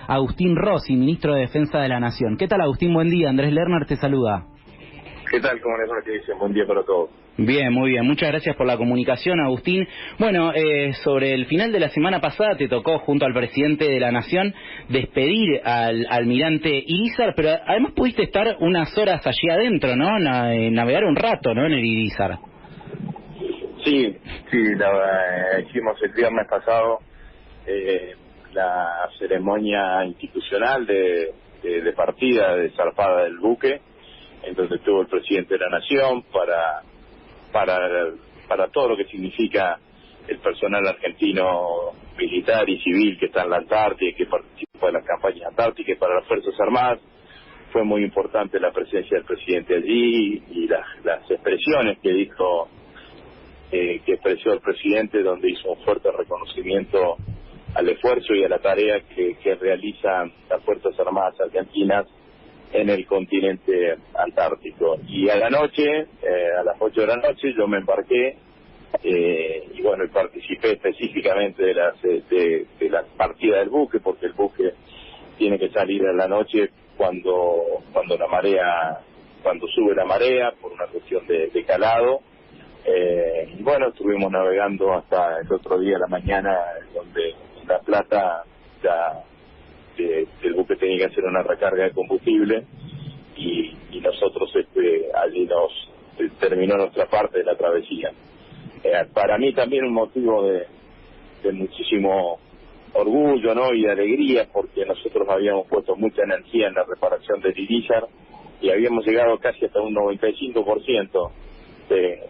Agustín Rossi, ministro de Defensa de la Nación. ¿Qué tal, Agustín? Buen día. Andrés Lerner te saluda. ¿Qué tal? ¿Cómo les va? ¿Qué dicen? Buen día para todos. Bien, muy bien. Muchas gracias por la comunicación, Agustín. Bueno, sobre el final de la semana pasada te tocó, junto al presidente de la Nación, despedir al almirante Irízar, pero además pudiste estar unas horas allí adentro, ¿no? Navegar un rato, ¿no? En el Irízar. Sí, hicimos el viernes pasado la ceremonia institucional de partida, de zarpada del buque, en donde estuvo el presidente de la Nación para todo lo que significa el personal argentino militar y civil que está en la Antártida y que participa de las campañas antárticas para las Fuerzas Armadas. Fue muy importante la presencia del presidente allí y las expresiones que dijo, que expresó el presidente, donde hizo un fuerte reconocimiento al esfuerzo y a la tarea que realizan las Fuerzas Armadas argentinas en el continente antártico. Y a la noche, a las 8 de la noche, yo me embarqué y bueno, participé específicamente de la partida del buque, porque el buque tiene que salir a la noche cuando sube la marea, por una cuestión de calado. Y bueno, estuvimos navegando hasta el otro día a la mañana, donde en La Plata el buque tenía que hacer una recarga de combustible y nosotros allí terminó nuestra parte de la travesía. Para mí también un motivo de muchísimo orgullo, ¿no? Y de alegría, porque nosotros habíamos puesto mucha energía en la reparación del Irízar y habíamos llegado casi hasta un 95% de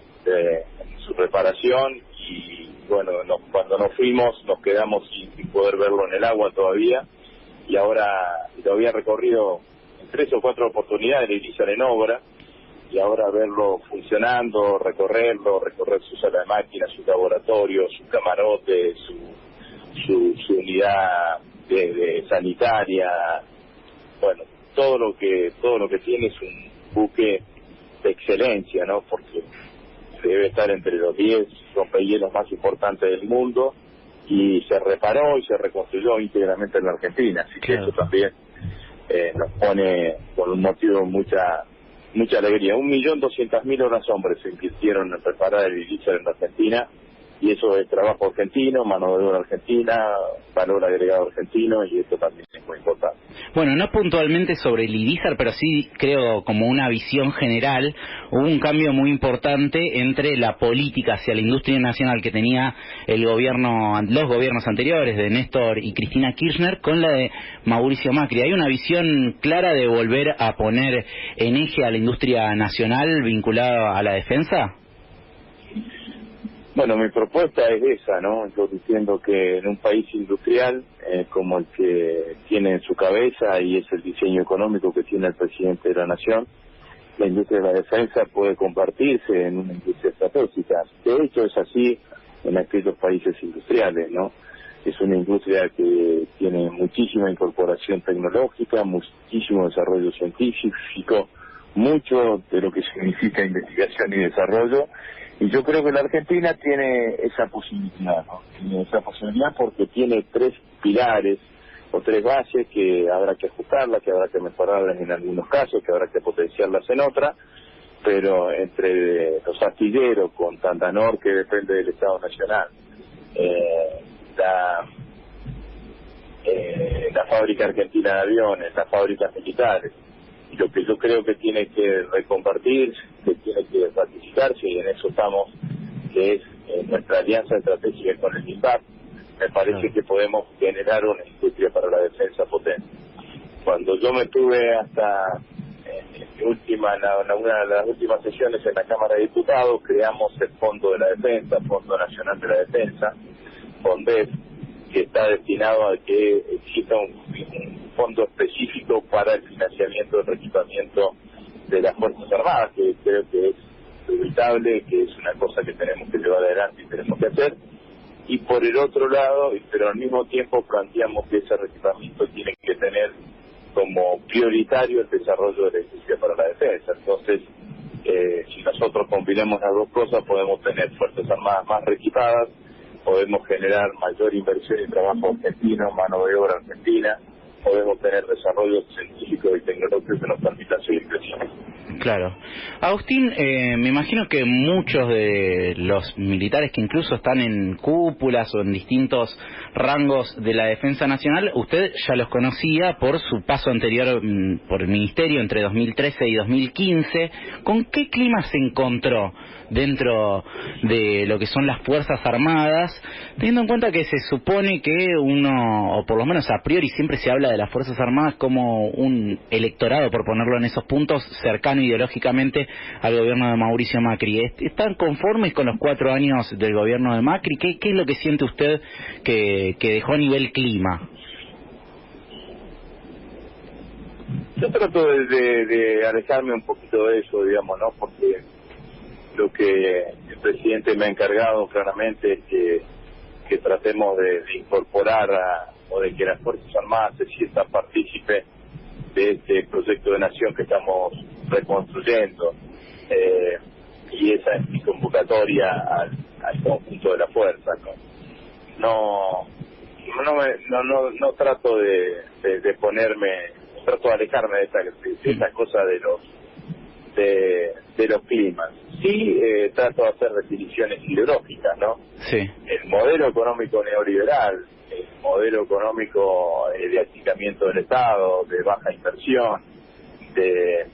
su reparación, y bueno, cuando nos fuimos nos quedamos sin poder verlo en el agua todavía, y ahora lo había recorrido en 3 o 4 oportunidades el Irízar en obra, y ahora verlo funcionando, recorrer su sala de máquinas, su laboratorio, su camarote, su unidad de sanitaria, bueno, todo lo que tiene es un buque de excelencia, ¿no? Porque debe estar entre los 10 rompehielos más importantes del mundo, y se reparó y se reconstruyó íntegramente en la Argentina, así que eso también nos pone con un motivo mucha alegría. 1.200.000 horas hombres se invirtieron en reparar el Irízar en la Argentina, y eso es trabajo argentino, mano de obra argentina, valor agregado argentino, y esto también es muy importante. Bueno, no puntualmente sobre el Irízar, pero sí creo como una visión general, hubo un cambio muy importante entre la política hacia la industria nacional que tenía los gobiernos anteriores de Néstor y Cristina Kirchner con la de Mauricio Macri. ¿Hay una visión clara de volver a poner en eje a la industria nacional vinculada a la defensa? Bueno, mi propuesta es esa, ¿no? Yo diciendo que en un país industrial como el que tiene en su cabeza, y es el diseño económico que tiene el presidente de la Nación, la industria de la defensa puede convertirse en una industria estratégica. De hecho, es así en aquellos países industriales, ¿no? Es una industria que tiene muchísima incorporación tecnológica, muchísimo desarrollo científico, mucho de lo que significa investigación y desarrollo. Y yo creo que la Argentina tiene esa posibilidad, ¿no? Tiene esa posibilidad porque tiene 3 pilares o 3 bases que habrá que ajustarlas, que habrá que mejorarlas en algunos casos, que habrá que potenciarlas en otras, pero entre los astilleros con Tandanor, que depende del Estado Nacional, la fábrica argentina de aviones, las fábricas militares, y lo que yo creo que tiene que reconvertirse, que tiene que ratificarse, y en eso estamos, que es nuestra alianza estratégica con el INVAP. Me parece que podemos generar una industria para la defensa potente. Cuando yo me tuve hasta una de las últimas sesiones en la Cámara de Diputados, creamos el Fondo de la Defensa, Fondo Nacional de la Defensa, FONDEF, que está destinado a que exista un fondo específico para el financiamiento del equipamiento de las Fuerzas Armadas, que creo que es inevitable, que es una cosa que tenemos que llevar adelante y tenemos que hacer. Y por el otro lado, pero al mismo tiempo planteamos que ese equipamiento tiene que tener como prioritario el desarrollo de la industria para la defensa. Entonces, si nosotros combinamos las dos cosas, podemos tener Fuerzas Armadas más reequipadas, podemos generar mayor inversión y trabajo argentino, mano de obra argentina, podemos tener desarrollos científicos y tecnológicos que nos permitan seguir creciendo. Claro. Agustín, me imagino que muchos de los militares que incluso están en cúpulas o en distintos rangos de la Defensa Nacional, usted ya los conocía por su paso anterior por el Ministerio entre 2013 y 2015. ¿Con qué clima se encontró dentro de lo que son las Fuerzas Armadas, teniendo en cuenta que se supone que uno, o por lo menos a priori, siempre se habla de las Fuerzas Armadas como un electorado, por ponerlo en esos puntos, cercano ideológicamente al gobierno de Mauricio Macri? ¿Están conformes con los 4 años del gobierno de Macri? ¿Qué es lo que siente usted que dejó a nivel clima? Yo trato de alejarme un poquito de eso, digamos, ¿no? Porque lo que el presidente me ha encargado claramente es que tratemos de incorporar o de que las Fuerzas Armadas se sientan partícipes de este proyecto de nación que estamos reconstruyendo, y esa es mi convocatoria al conjunto de la fuerza, no trato de ponerme, trato de alejarme de esa cosa de los climas. Sí, trato de hacer definiciones ideológicas, ¿no? Sí. El modelo económico neoliberal, el modelo económico de achicamiento del Estado, de baja inversión, de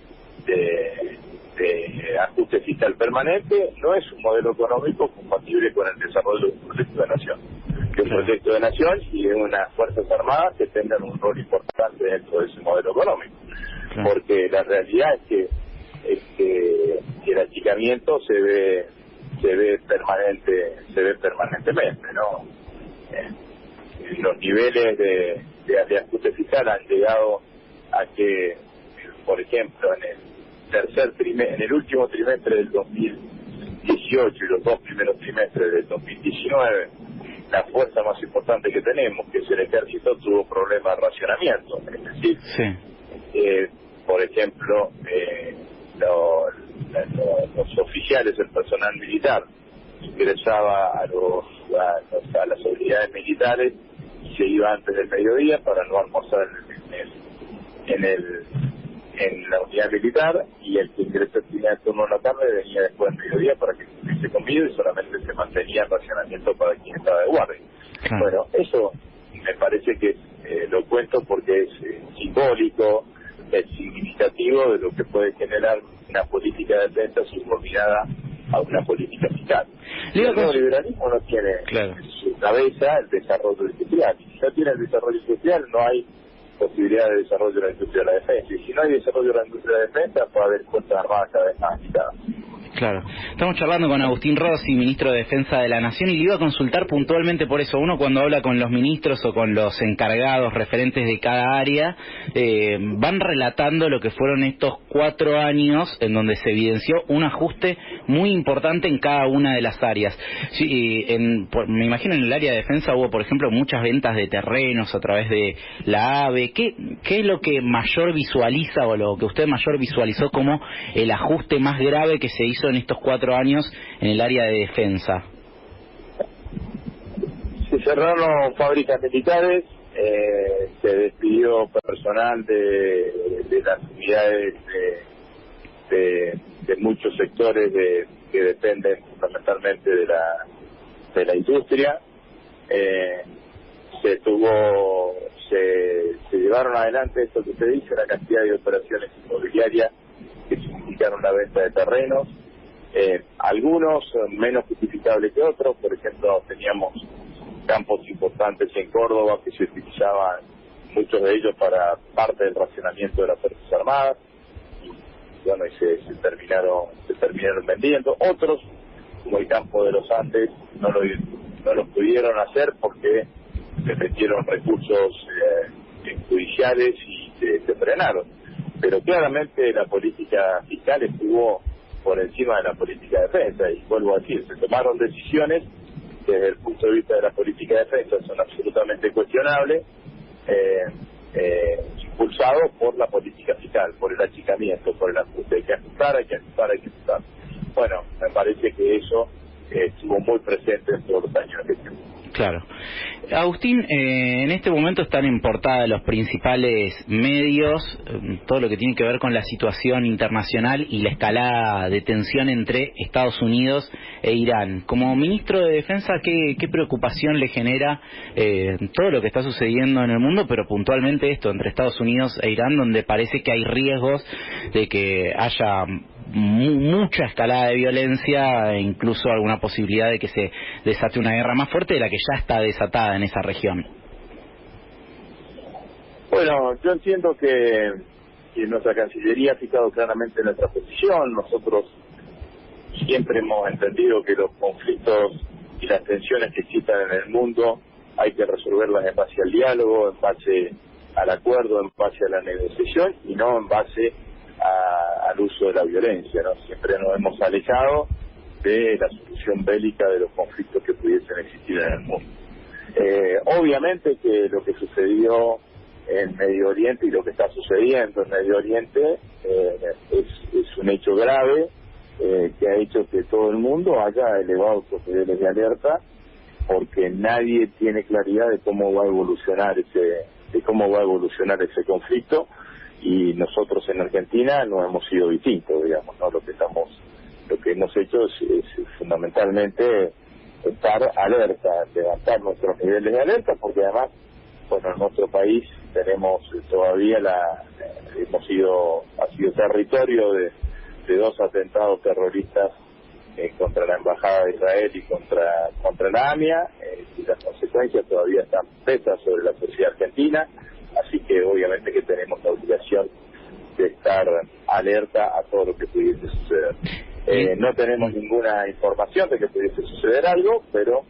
ajuste fiscal permanente, no es un modelo económico compatible con el desarrollo de un proyecto de nación. Que un proyecto de nación y de unas Fuerzas Armadas que tengan un rol importante dentro de ese modelo económico. Porque la realidad es que el achicamiento se ve permanentemente, ¿no? Los niveles de ajuste fiscal han llegado a que, por ejemplo, en el último trimestre del 2018 y los 2 primeros trimestres del 2019, la fuerza más importante que tenemos, que es el ejército, tuvo problemas de racionamiento. Es decir, sí. Por ejemplo, los oficiales, el personal militar, ingresaba a las unidades militares y se iba antes del mediodía para no almorzar en la unidad militar, y el que ingresó el primer turno en la tarde venía después del mediodía para que se comiera y solamente se mantenía el racionamiento para quien estaba de guardia. Bueno, eso me parece que lo cuento porque es simbólico, es significativo de lo que puede generar una política de defensa subordinada a una política fiscal. El neoliberalismo no tiene en su cabeza el desarrollo industrial, y si no tiene el desarrollo industrial no hay posibilidad de desarrollo de la industria de la defensa, y si no hay desarrollo de la industria de la defensa puede haber Fuerzas Armadas cada vez más agitadas. Claro. Estamos charlando con Agustín Rossi, ministro de Defensa de la Nación, y le iba a consultar puntualmente por eso. Uno, cuando habla con los ministros o con los encargados referentes de cada área, van relatando lo que fueron estos 4 años en donde se evidenció un ajuste muy importante en cada una de las áreas. Sí, me imagino en el área de defensa hubo, por ejemplo, muchas ventas de terrenos a través de la AVE. ¿Qué es lo que mayor visualiza o lo que usted mayor visualizó como el ajuste más grave que se hizo en estos 4 años en el área de defensa? Se cerraron fábricas militares, se despidió personal de las unidades de muchos sectores que dependen fundamentalmente de la industria. Se llevaron adelante esto que se dice, la cantidad de operaciones inmobiliarias que significaron la venta de terrenos. Algunos menos justificables que otros. Por ejemplo, teníamos campos importantes en Córdoba que se utilizaban, muchos de ellos, para parte del racionamiento de las Fuerzas Armadas, y bueno, y se terminaron vendiendo. Otros, como el campo de los Andes, no lo pudieron hacer porque se metieron recursos judiciales y se frenaron. Pero claramente la política fiscal estuvo por encima de la política de defensa, y vuelvo a decir, se tomaron decisiones que desde el punto de vista de la política de defensa son absolutamente cuestionables, impulsados por la política fiscal, por el achicamiento, por el ajuste. Hay que ajustar. Bueno, me parece que eso estuvo muy presente en todos los años de gestión. Claro. Agustín, en este momento están en portada los principales medios, todo lo que tiene que ver con la situación internacional y la escalada de tensión entre Estados Unidos e Irán. Como ministro de Defensa, ¿qué preocupación le genera todo lo que está sucediendo en el mundo, pero puntualmente esto entre Estados Unidos e Irán, donde parece que hay riesgos de que haya mucha escalada de violencia e incluso alguna posibilidad de que se desate una guerra más fuerte de la que ya está desatada en esa región? Bueno, yo entiendo que nuestra Cancillería ha fijado claramente nuestra posición. Nosotros siempre hemos entendido que los conflictos y las tensiones que existan en el mundo hay que resolverlas en base al diálogo, en base al acuerdo, en base a la negociación y no en base al uso de la violencia, ¿no? Siempre nos hemos alejado de la solución bélica de los conflictos que pudiesen existir en el mundo. Obviamente que lo que sucedió en Medio Oriente y lo que está sucediendo en Medio Oriente es un hecho grave que ha hecho que todo el mundo haya elevado sus niveles de alerta, porque nadie tiene claridad de cómo va a evolucionar ese conflicto, y nosotros en Argentina no hemos sido distintos, digamos, ¿no? Lo que hemos hecho es fundamentalmente estar alerta, levantar nuestros niveles de alerta, porque además, bueno, en nuestro país tenemos todavía ha sido territorio de dos atentados terroristas contra la Embajada de Israel y contra la AMIA, y las consecuencias todavía están pesas sobre la sociedad argentina, así que obviamente que tenemos la obligación de estar alerta a todo lo que pudiese suceder. No tenemos ninguna información de que pudiese suceder algo, pero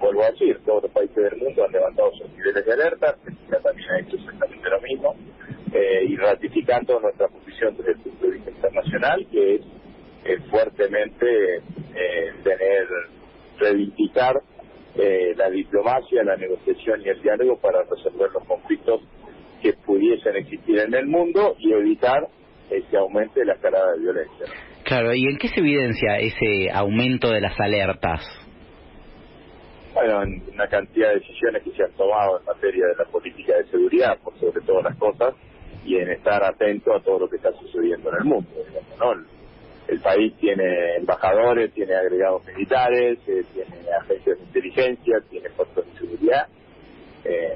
vuelvo a decir, todos los países del mundo han levantado sus niveles de alerta, Argentina también ha hecho exactamente lo mismo, y ratificando nuestra posición desde el punto de vista internacional, que es fuertemente reivindicar la diplomacia, la negociación y el diálogo para resolver los conflictos que pudiesen existir en el mundo y evitar que aumente la escalada de violencia. Claro, ¿y en qué se evidencia ese aumento de las alertas? Bueno, en una cantidad de decisiones que se han tomado en materia de la política de seguridad, por sobre todas las cosas, y en estar atento a todo lo que está sucediendo en el mundo, digamos, ¿no? El país tiene embajadores, tiene agregados militares, tiene agencias de inteligencia, tiene fuerzas de seguridad.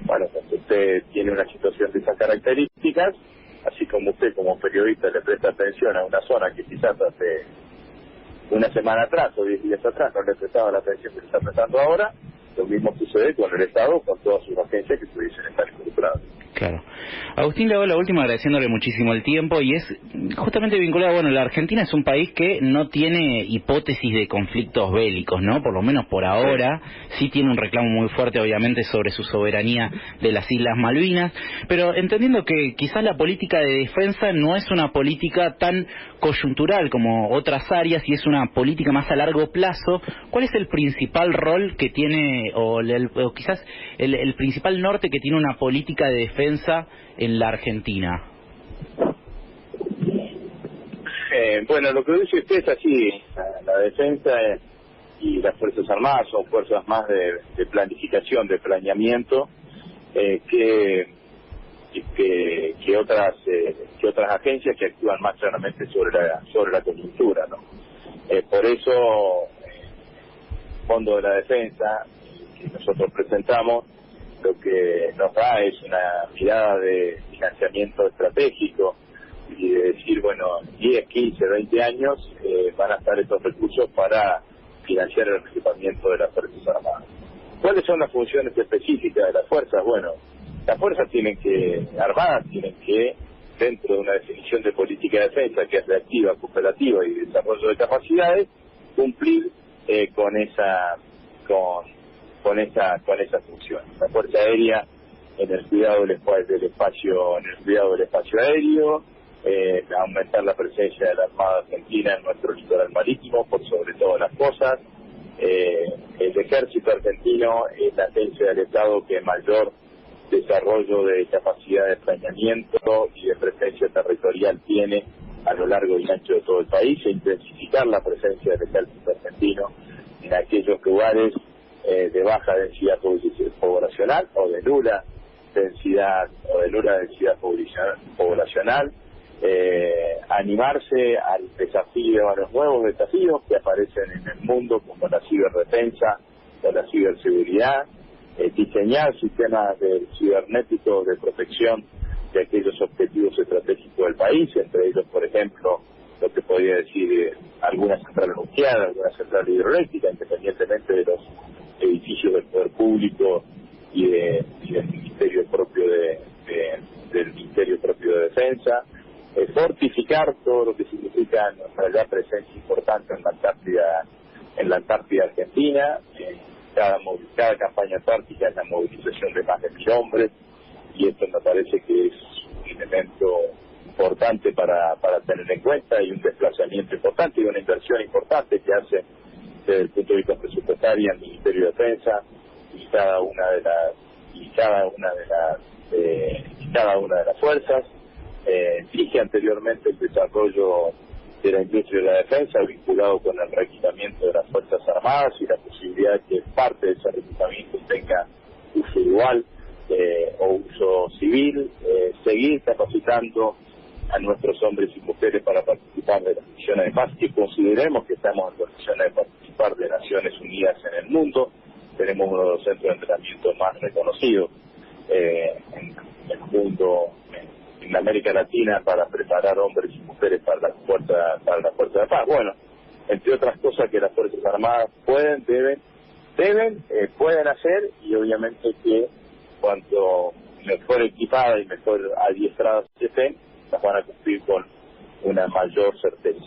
Bueno, cuando usted tiene una situación de esas características, así como usted como periodista le presta atención a una zona que quizás hace una semana atrás o 10 días atrás no le prestaba la atención que le está prestando ahora, lo mismo sucede con el Estado, con todas sus agencias que pudiesen estar involucradas. Claro. Agustín, le hago la última agradeciéndole muchísimo el tiempo, y es justamente vinculado, bueno, la Argentina es un país que no tiene hipótesis de conflictos bélicos, ¿no? Por lo menos por ahora, sí tiene un reclamo muy fuerte, obviamente, sobre su soberanía de las Islas Malvinas, pero entendiendo que quizás la política de defensa no es una política tan coyuntural como otras áreas y es una política más a largo plazo, ¿cuál es el principal rol que tiene, o quizás el principal norte que tiene una política de defensa en la Argentina? Bueno, lo que dice usted es así. La defensa y las Fuerzas Armadas son fuerzas más de planificación, de planeamiento, que otras agencias que actúan más claramente sobre la coyuntura, ¿no? Por eso el Fondo de la Defensa que nosotros presentamos lo que nos da es una mirada de financiamiento estratégico y de decir, bueno, 10, 15, 20 años van a estar estos recursos para financiar el equipamiento de las Fuerzas Armadas. ¿Cuáles son las funciones específicas de las fuerzas? Bueno, las fuerzas armadas tienen que, dentro de una definición de política de defensa que es reactiva, cooperativa y desarrollo de capacidades, cumplir con esa función. La Fuerza Aérea en el cuidado del espacio aéreo, aumentar la presencia de la Armada Argentina en nuestro litoral marítimo por sobre todas las cosas. El Ejército Argentino es la agencia del Estado que mayor desarrollo de capacidad de planeamiento y de presencia territorial tiene a lo largo y ancho de todo el país, e intensificar la presencia del Ejército Argentino en aquellos lugares de baja densidad poblacional o de nula densidad poblacional, animarse al desafío, a los nuevos desafíos que aparecen en el mundo, como la ciberdefensa o la ciberseguridad, diseñar sistemas cibernéticos de protección de aquellos objetivos estratégicos del país, entre ellos, por ejemplo, lo que podría decir alguna central nuclear, alguna central hidroeléctrica, independientemente de los edificios del poder público y del ministerio propio del Ministerio propio de Defensa, fortificar todo lo que significa nuestra ya presencia importante en la Antártida Argentina. Cada campaña antártica es la movilización de más de 1.000 hombres, y esto me parece que es un elemento importante para tener en cuenta, y un desplazamiento importante y una inversión importante que hace desde el punto de vista presupuestario el Ministerio de Defensa y cada una de las fuerzas. Dije anteriormente el desarrollo de la industria de la defensa vinculado con el reequipamiento de las Fuerzas Armadas y la posibilidad de que parte de ese reequipamiento tenga uso dual o uso civil, seguir capacitando a nuestros hombres y mujeres para participar de las misiones de paz que consideremos que estamos en condiciones de participar de Naciones Unidas en el mundo. Tenemos uno de los centros de entrenamiento más reconocidos en el mundo, en América Latina, para preparar hombres y mujeres para la fuerza de paz. Bueno, entre otras cosas que las Fuerzas Armadas pueden hacer, y obviamente que cuanto mejor equipada y mejor adiestrada se estén, las van a cumplir con una mayor certeza.